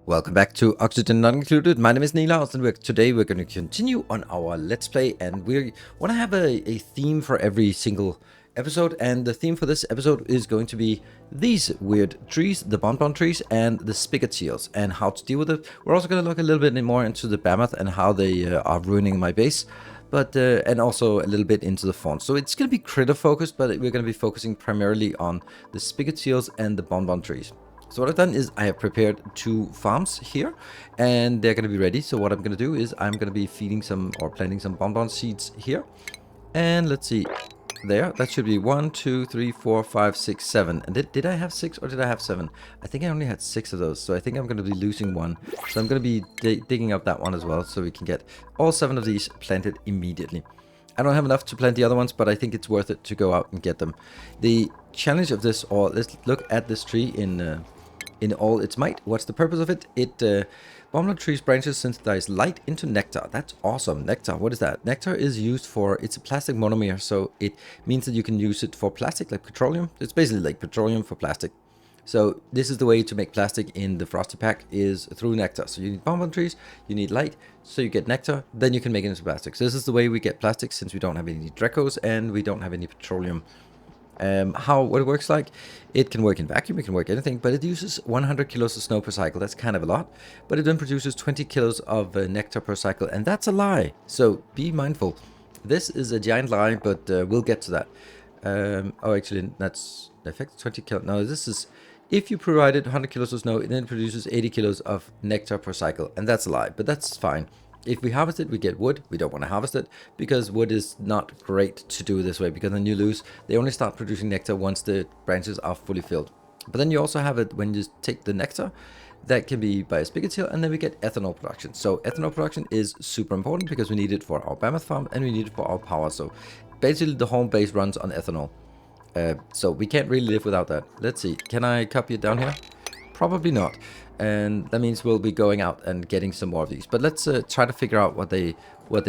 Welcome back to Oxygen Not Included. My name is Nilaus, and today we're going to continue on our Let's Play, and we want to have a theme for every single episode, and the theme for this episode is going to be these weird trees, the Bonbon trees, and the Spigot seals, and how to deal with it. We're also going to look a little bit more into the Mammoth and how they are ruining my base, but and also a little bit into the fawn. So it's going to be critter focused, but we're going to be focusing primarily on the Spigot seals and the Bonbon trees. So what I've done is I have prepared 2 farms here, and they're going to be ready. So what I'm going to do is I'm going to be feeding some or planting some bonbon seeds here. And let's see, there, that should be 1, 2, 3, 4, 5, 6, 7. And did I have 6 or did I have 7? I think I only had 6 of those. So I think I'm going to be losing 1. So I'm going to be digging up that one as well, so we can get all 7 of these planted immediately. I don't have enough to plant the other ones, but I think it's worth it to go out and get them. The challenge of this, or let's look at this tree in all its might. What's the purpose of it? Bonbon trees branches synthesize light into nectar. That's awesome. Nectar, what is that? Nectar is used for, it's a plastic monomer, so it means that you can use it for plastic, like petroleum. It's basically like petroleum for plastic. So this is the way to make plastic in the Frosty pack, is through nectar. So you need bonbon trees, you need light, so you get nectar, then you can make it into plastic. So this is the way we get plastic, since we don't have any Dracos and we don't have any petroleum. What it works like, it can work in vacuum, it can work anything, but it uses 100 kilos of snow per cycle. That's kind of a lot, but it then produces 20 kilos of nectar per cycle, and that's a lie. So be mindful. This is a giant lie, but we'll get to that. Oh, actually, that's the effect 20 kilos. No, this is if you provided 100 kilos of snow, it then produces 80 kilos of nectar per cycle, and that's a lie, but that's fine. If we harvest it, we get wood. We don't want to harvest it because wood is not great to do this way, because then you lose. They only start producing nectar once the branches are fully filled. But then you also have it when you take the nectar. That can be by a spigot seal, and then we get ethanol production. So ethanol production is super important because we need it for our Mammoth farm and we need it for our power. So basically the home base runs on ethanol. So we can't really live without that. Let's see. Can I copy it down here? Probably not. And that means we'll be going out and getting some more of these. But let's try to figure out what they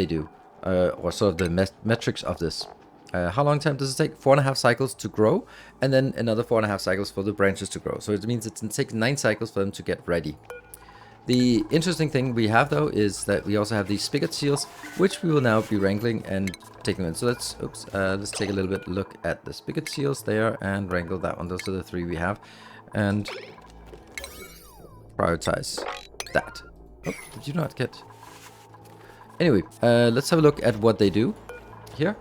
do, or sort of the metrics of this. How long time does it take? 4.5 cycles to grow, and then another 4.5 cycles for the branches to grow. So it means it takes 9 cycles for them to get ready. The interesting thing we have, though, is that we also have these spigot seals, which we will now be wrangling and taking in. So let's take a little bit look at the spigot seals there and wrangle that one. Those are the 3 we have, and prioritize that. Oh, did you not get... Anyway, let's have a look at what they do here.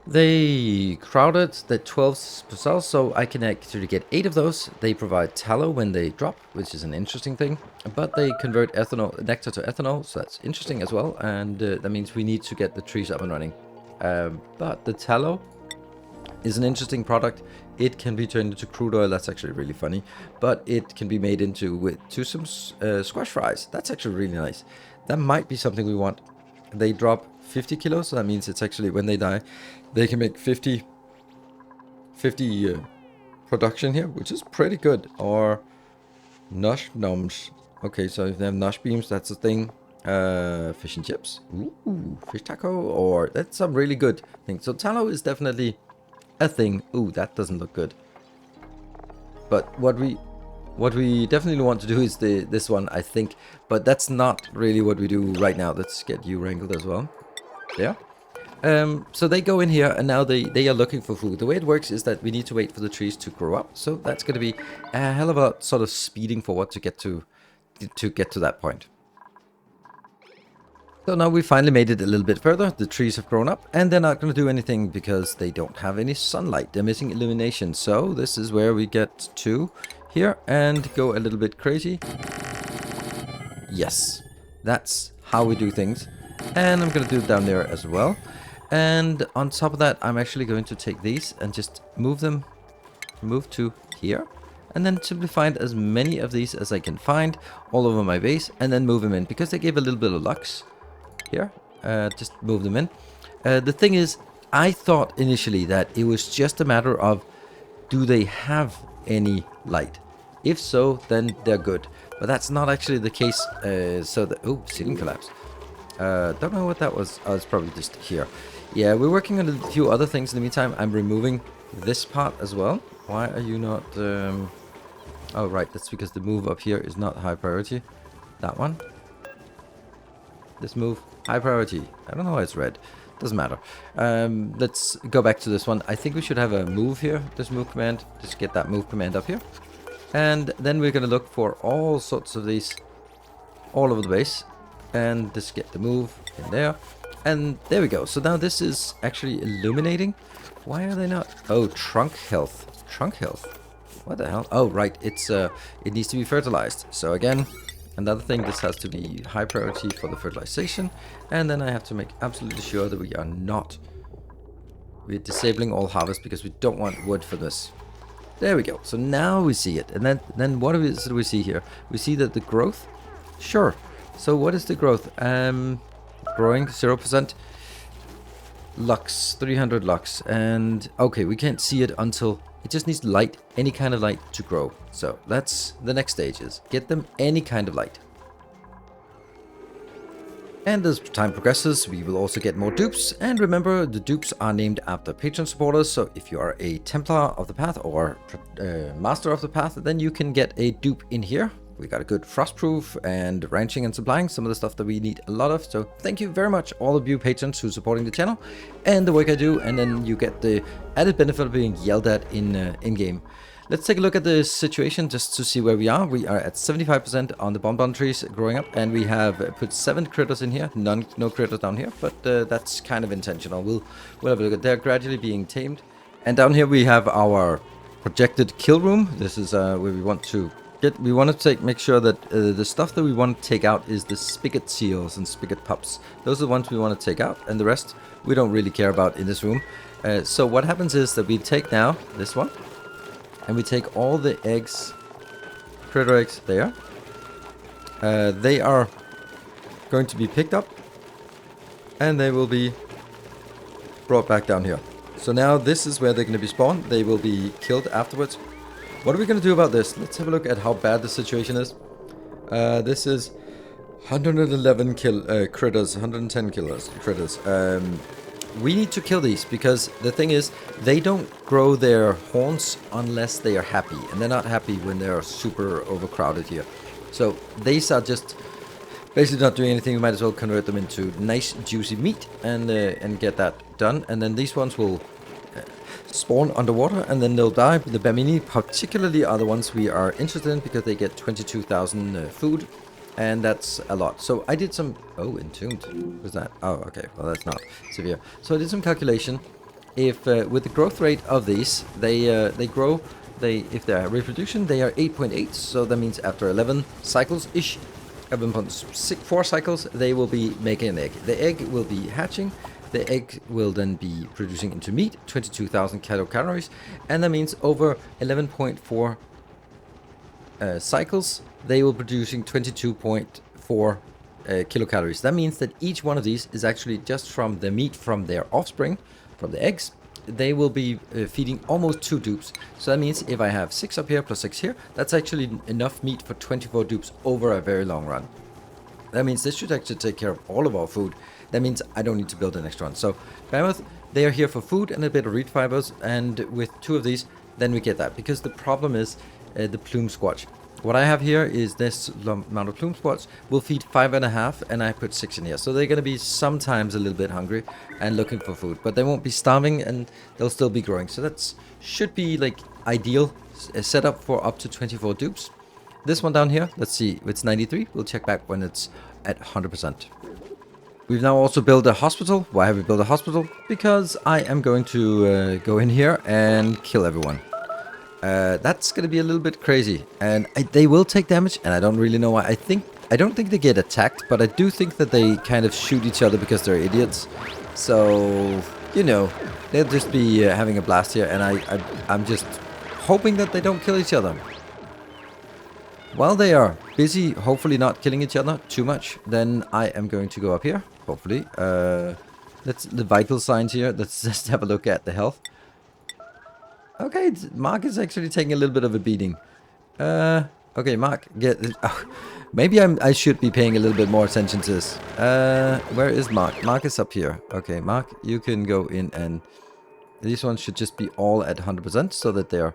They crowded the 12 per cell, so I can actually get 8 of those. They provide tallow when they drop, which is an interesting thing. But they convert nectar to ethanol, so that's interesting as well. And that means we need to get the trees up and running. But the tallow is an interesting product. It can be turned into crude oil. That's actually really funny. But it can be made into some squash fries. That's actually really nice. That might be something we want. They drop 50 kilos, so that means it's actually, when they die, they can make 50 production here, which is pretty good. Or nosh noms. Okay, so if they have nosh beams, that's a thing. Fish and chips. Ooh, fish taco. Or that's some really good thing. So tallow is definitely a thing. Ooh, that doesn't look good. But what we definitely want to do is this one, I think. But that's not really what we do right now. Let's get you wrangled as well. Yeah. So they go in here, and now they are looking for food. The way it works is that we need to wait for the trees to grow up. So that's going to be a hell of a sort of speeding forward to get to that point. So now we finally made it a little bit further. The trees have grown up, and they're not going to do anything because they don't have any sunlight. They're missing illumination. So this is where we get to here and go a little bit crazy. Yes, that's how we do things. And I'm going to do it down there as well. And on top of that, I'm actually going to take these and just move to here. And then simply find as many of these as I can find all over my base, and then move them in. Because they gave a little bit of lux here, just move them in. The thing is, I thought initially that it was just a matter of, do they have any light? If so, then they're good. But that's not actually the case. Oh, ceiling collapse. Don't know what that was. Oh, it's probably just here. Yeah, we're working on a few other things in the meantime. I'm removing this part as well. Why are you not... Oh, right. That's because the move up here is not high priority. That one. This move, high priority. I don't know why it's red. Doesn't matter. Let's go back to this one. I think we should have a move here. This move command. Just get that move command up here. And then we're going to look for all sorts of these all over the base. And just get the move in there. And there we go. So now this is actually illuminating. Why are they not? Oh, trunk health. Trunk health. What the hell? Oh, right. It's it needs to be fertilized. So again, another thing, this has to be high priority for the fertilization. And then I have to make absolutely sure that we are not... We're disabling all harvest because we don't want wood for this. There we go. So now we see it. And then what is it we see here? We see that the growth... Sure. So what is the growth? Growing 0%. Lux, 300 lux. And okay, we can't see it until... It just needs light, any kind of light to grow. So that's the next stage is get them any kind of light. And as time progresses, we will also get more dupes. And remember, the dupes are named after patron supporters. So if you are a Templar of the Path or Master of the Path, then you can get a dupe in here. We got a good frostproof and ranching and supplying, some of the stuff that we need a lot of. So thank you very much, all of you patrons who are supporting the channel and the work I do. And then you get the added benefit of being yelled at in game. Let's take a look at the situation just to see where we are. We are at 75% on the bonbon trees growing up, and we have put 7 critters in here. No critters down here, but that's kind of intentional. We'll have a look at. They're gradually being tamed. And down here we have our projected kill room. This is where we want to get. We want to make sure that the stuff that we want to take out is the spigot seals and spigot pups. Those are the ones we want to take out, and the rest we don't really care about in this room. So what happens is that we take now this one. And we take all the eggs, critter eggs there. They are going to be picked up. And they will be brought back down here. So now this is where they're going to be spawned. They will be killed afterwards. What are we going to do about this? Let's have a look at how bad the situation is. This is 111 critters, 110 critters. We need to kill these because the thing is, they don't grow their horns unless they are happy. And they're not happy when they're super overcrowded here. So these are just basically not doing anything. We might as well convert them into nice juicy meat and get that done. And then these ones will spawn underwater and then they'll die. The Bamini particularly are the ones we are interested in because they get 22,000 food. And that's a lot. So I did some... Oh, entombed. What's that? Oh, okay. Well, that's not severe. So I did some calculation. If with the growth rate of these, they grow. If they're reproduction, they are 8.8. So that means after 11 cycles-ish, 11.4 cycles, they will be making an egg. The egg will be hatching. The egg will then be producing into meat, 22,000 kilocalories. And that means over 11.4 cycles, they will be producing 22.4 kilocalories. That means that each one of these is actually just from the meat from their offspring, from the eggs. They will be feeding almost 2 dupes. So that means if I have 6 up here plus 6 here, that's actually enough meat for 24 dupes over a very long run. That means this should actually take care of all of our food. That means I don't need to build an extra one. So Mammoth, they are here for food and a bit of reed fibers. And with 2 of these, then we get that. Because the problem is the plume squatch. What I have here is this amount of plume squats will feed 5.5 and I put 6 in here. So they're going to be sometimes a little bit hungry and looking for food. But they won't be starving and they'll still be growing. So that should be like ideal setup for up to 24 dupes. This one down here, let's see, it's 93. We'll check back when it's at 100%. We've now also built a hospital. Why have we built a hospital? Because I am going to go in here and kill everyone. That's going to be a little bit crazy. And they will take damage, and I don't really know why. I don't think they get attacked, but I do think that they kind of shoot each other because they're idiots. So, you know, they'll just be having a blast here, and I'm just hoping that they don't kill each other. While they are busy, hopefully not killing each other too much, then I am going to go up here, hopefully. Let's the vital signs here. Let's just have a look at the health. Okay, Mark is actually taking a little bit of a beating. Okay, Mark, maybe I should be paying a little bit more attention to this. Where is Mark? Mark is up here. Okay, Mark, you can go in and... These ones should just be all at 100% so that they're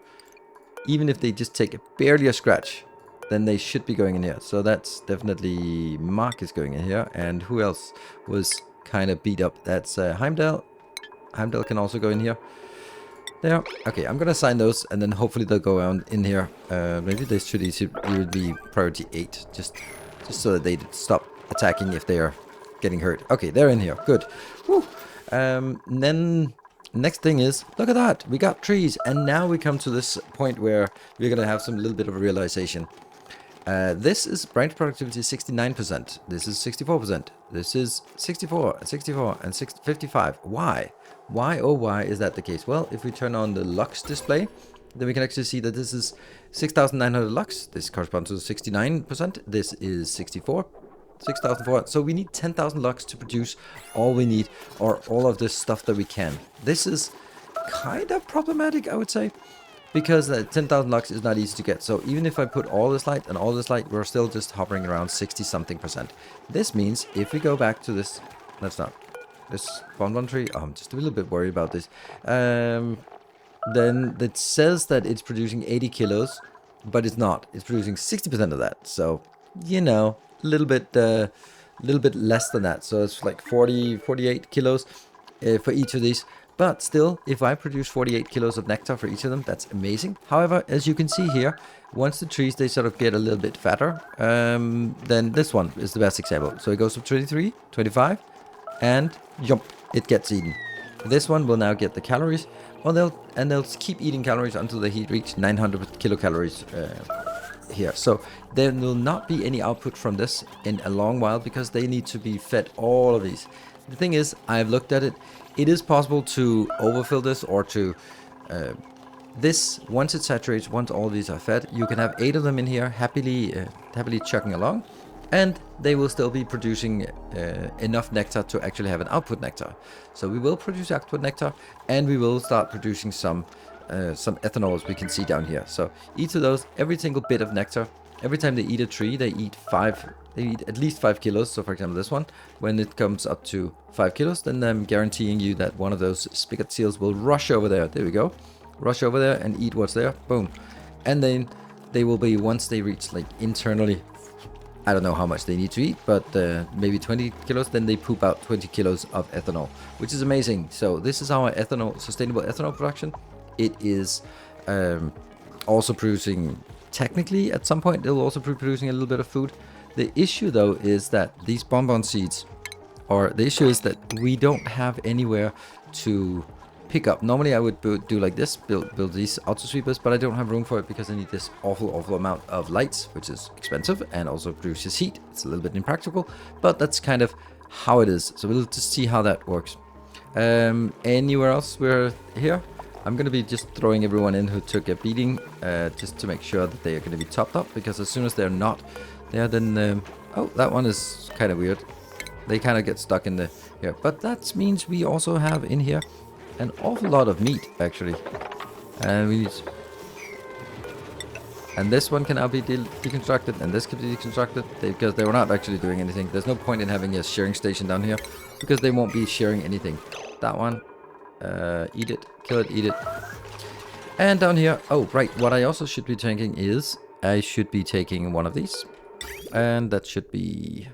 even if they just take barely a scratch, then they should be going in here. So that's definitely Mark is going in here. And who else was kind of beat up? That's Heimdall. Heimdall can also go in here. There. Okay, I'm gonna assign those, and then hopefully they'll go around in here. Maybe this should even be priority 8, just so that they stop attacking if they are getting hurt. Okay, they're in here. Good. Woo. Then next thing is, look at that, we got trees, and now we come to this point where we're gonna have some little bit of a realization. This is branch productivity 69%. This is 64%. This is 64, 64, and 55. Why? Why, oh why is that the case? Well, if we turn on the lux display, then we can actually see that this is 6,900 lux. This corresponds to 69%. This is 64. 6,004. So we need 10,000 lux to produce all we need, or all of this stuff that we can. This is kind of problematic, I would say, because 10,000 lux is not easy to get. So even if I put all this light and all this light, we're still just hovering around 60-something%. This means if we go back to this, that's not this bonbon tree. Oh, I'm just a little bit worried about this. Then it says that it's producing 80 kilos, but it's not. It's producing 60% of that. So, you know, a little bit less than that. So it's like 48 kilos for each of these. But still, if I produce 48 kilos of nectar for each of them, that's amazing. However, as you can see here, once the trees, they sort of get a little bit fatter, then this one is the best example. So it goes from 23, 25, and jump, it gets eaten. This one will now get the calories, well, they'll keep eating calories until they reach 900 kilocalories here. So there will not be any output from this in a long while, because they need to be fed all of these. The thing is, I've looked at it. It is possible to overfill this, or to this, once it saturates, once all these are fed, you can have 8 of them in here happily chugging along, and they will still be producing enough nectar to actually have an output nectar. So we will produce output nectar, and we will start producing some ethanol, as we can see down here. So each of those, every single bit of nectar, every time they eat a tree, they eat at least 5 kilos. So for example, this one, when it comes up to 5 kilos, then I'm guaranteeing you that one of those spigot seals will rush over there. There we go. Rush over there and eat what's there. Boom. And then they will be, once they reach like internally, I don't know how much they need to eat, but maybe 20 kilos, then they poop out 20 kilos of ethanol, which is amazing. So this is our sustainable ethanol production. It is also producing, technically at some point, it'll also be producing a little bit of food. The issue though is that these bonbon seeds, or the issue is that we don't have anywhere to pick up. Normally I would do like this, build these auto sweepers, but I don't have room for it because I need this awful amount of lights, which is expensive and also produces heat. It's a little bit impractical, but that's kind of how it is. So we'll just see how that works. Anywhere else we're here? I'm going to be just throwing everyone in who took a beating, just to make sure that they are going to be topped up, because as soon as they're not there, then oh, that one is kind of weird. They kind of get stuck in the here, but that means we also have in here an awful lot of meat, actually, and this one can now be deconstructed, and this can be deconstructed, because they were not actually doing anything. There's no point in having a shearing station down here, because they won't be shearing anything. That one, eat it, kill it, eat it. And down here, oh right, what I also should be taking is, I should be taking one of these, and that should be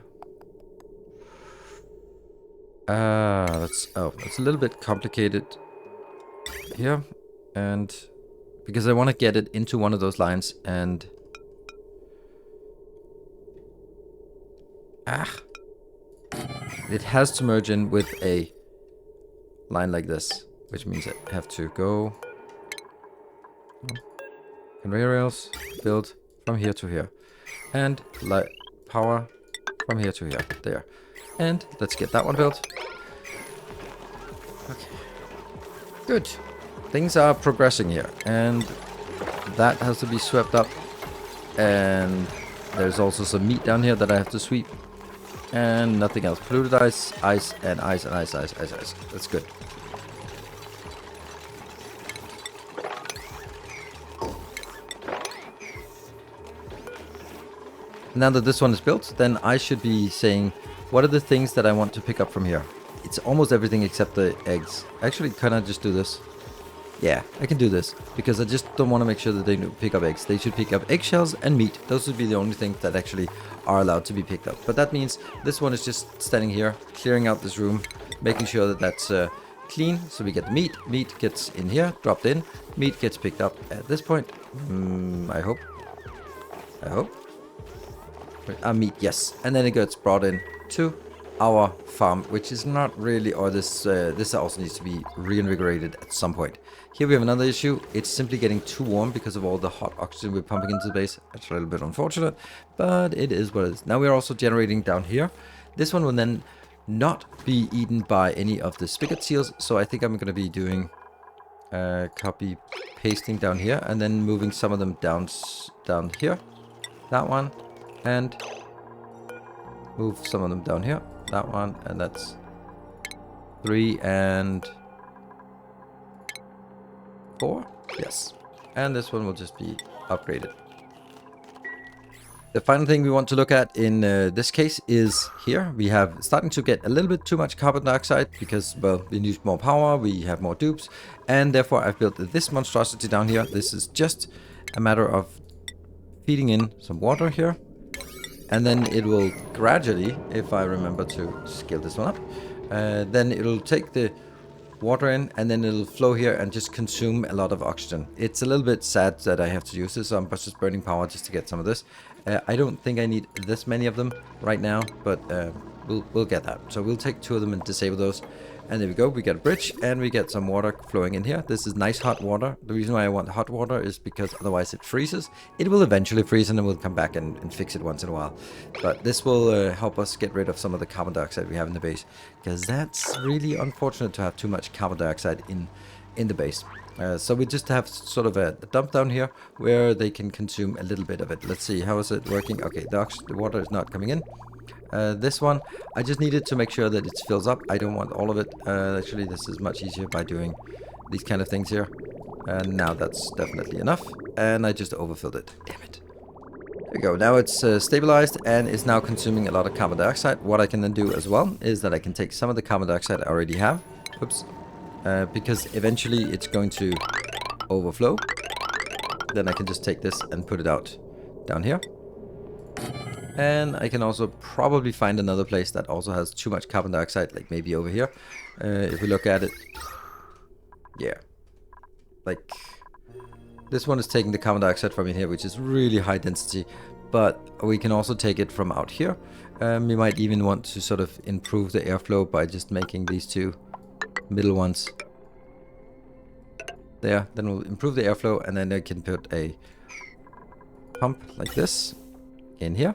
that's a little bit complicated here, and because I want to get it into one of those lines, and it has to merge in with a line like this, which means I have to go conveyor rails, build from here to here, and light power from here to here. There. And let's get that one built. Okay. Good. Things are progressing here, and that has to be swept up. And there's also some meat down here that I have to sweep. And nothing else. Polluted ice, ice, and ice, and ice, ice, ice, ice. That's good. Now that this one is built, then I should be saying, what are the things that I want to pick up from here? It's almost everything except the eggs. Actually, can I just do this? Yeah, I can do this, because I just don't want to make sure that they pick up eggs. They should pick up eggshells and meat. Those would be the only things that actually are allowed to be picked up. But that means this one is just standing here, clearing out this room, making sure that that's clean. So we get the meat. Meat gets in here, dropped in. Meat gets picked up at this point. I hope. Meat, yes. And then it gets brought in to our farm, which is not really, or this also needs to be reinvigorated at some point. Here we have another issue. It's simply getting too warm because of all the hot oxygen we're pumping into the base. That's a little bit unfortunate, but it is what it is. Now we're also generating down here. This one will then not be eaten by any of the spigot seals, so I think I'm going to be doing copy pasting down here and then moving some of them down here, that one, and move some of them down here, that one, and that's 3 and 4, yes, and this one will just be upgraded. The final thing we want to look at in this case is here. We have starting to get a little bit too much carbon dioxide because, well, we need more power, we have more dupes, and therefore I've built this monstrosity down here. This is just a matter of feeding in some water here, and then it will gradually, if I remember to scale this one up, then it'll take the water in and then it'll flow here and just consume a lot of oxygen. It's a little bit sad that I have to use this, so I'm just burning power just to get some of this. I don't think I need this many of them right now, but we'll get that. So we'll take 2 of them and disable those. And there we go, we get a bridge and we get some water flowing in here. This is nice hot water. The reason why I want hot water is because otherwise it freezes. It will eventually freeze and then we'll come back and fix it once in a while. But this will help us get rid of some of the carbon dioxide we have in the base, because that's really unfortunate to have too much carbon dioxide in the base. So we just have sort of a dump down here where they can consume a little bit of it. Let's see, how is it working? Okay, the water is not coming in. This one, I just needed to make sure that it fills up. I don't want all of it. Actually, this is much easier by doing these kind of things here. And now that's definitely enough. And I just overfilled it. Damn it. There we go. Now it's stabilized and is now consuming a lot of carbon dioxide. What I can then do as well is that I can take some of the carbon dioxide I already have. Oops. Because eventually it's going to overflow. Then I can just take this and put it out down here. And I can also probably find another place that also has too much carbon dioxide, like maybe over here. If we look at it, yeah, like this one is taking the carbon dioxide from in here, which is really high density, but we can also take it from out here. We might even want to sort of improve the airflow by just making these 2 middle ones there. Then we'll improve the airflow, and then I can put a pump like this in here,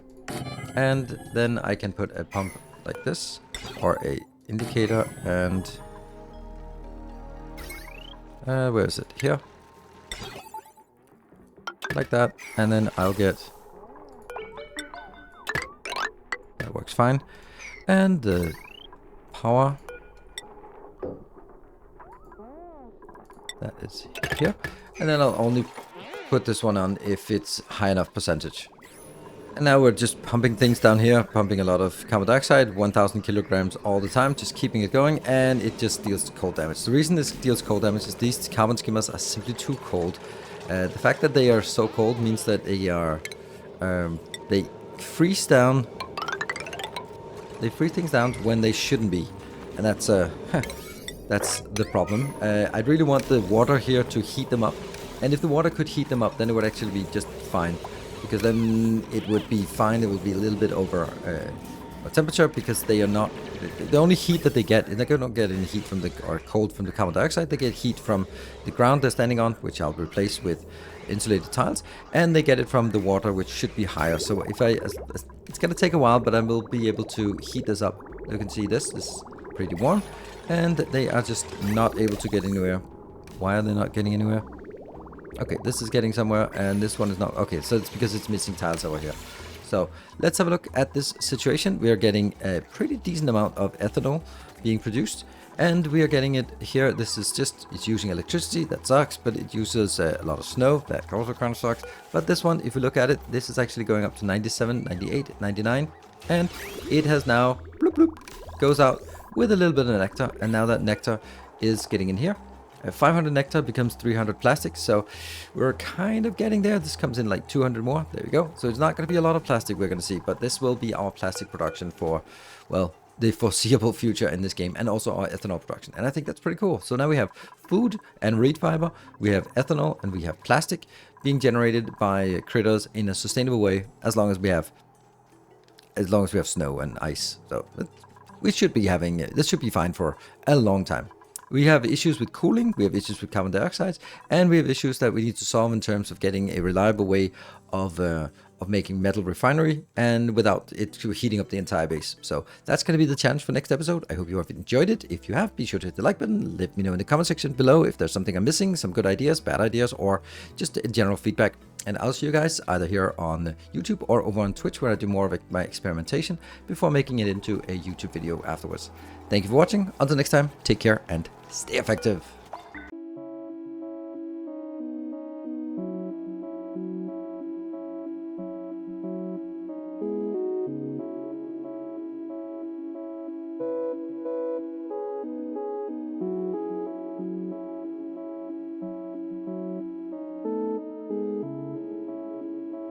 and then I can put a pump like this, or a indicator, and where is it? Here, like that, and then I'll get, that works fine, and the power, that is here, and then I'll only put this one on if it's high enough percentage. And now we're just pumping things down here, pumping a lot of carbon dioxide, 1000 kilograms all the time, just keeping it going, and it just deals cold damage. The reason this deals cold damage is these carbon skimmers are simply too cold. The fact that they are so cold means that they are, they freeze down, they freeze things down when they shouldn't be, and that's that's the problem. I'd really want the water here to heat them up, and if the water could heat them up, then it would actually be just fine. Because then it would be fine, it would be a little bit over temperature, because they are not, the only heat that they get, they're not getting any heat from the, or cold from the carbon dioxide, they get heat from the ground they're standing on, which I'll replace with insulated tiles, and they get it from the water, which should be higher. So if it's gonna take a while, but I will be able to heat this up. You can see this is pretty warm, and they are just not able to get anywhere. Why are they not getting anywhere? Okay, this is getting somewhere, and this one is not. Okay, so it's because it's missing tiles over here. So let's have a look at this situation. We are getting a pretty decent amount of ethanol being produced, and we are getting it here. This is just, it's using electricity, that sucks, but it uses a lot of snow, that also kind of sucks. But this one, if you look at it, this is actually going up to 97, 98, 99, and it has now, bloop bloop, goes out with a little bit of nectar, and now that nectar is getting in here. 500 nectar becomes 300 plastic, so we're kind of getting there. This comes in like 200 more. There we go. So it's not going to be a lot of plastic we're going to see, but this will be our plastic production for, well, the foreseeable future in this game, and also our ethanol production. And I think that's pretty cool. So now we have food and reed fiber, we have ethanol, and we have plastic being generated by critters in a sustainable way, as long as we have snow and ice. So we should be having, this should be fine for a long time. We have issues with cooling, we have issues with carbon dioxide, and we have issues that we need to solve in terms of getting a reliable way of making metal refinery and without it heating up the entire base. So that's going to be the challenge for next episode. I hope you have enjoyed it. If you have, be sure to hit the like button. Let me know in the comment section below if there's something I'm missing, some good ideas, bad ideas, or just general feedback. And I'll see you guys either here on YouTube or over on Twitch, where I do more of my experimentation before making it into a YouTube video afterwards. Thank you for watching. Until next time, take care and stay effective.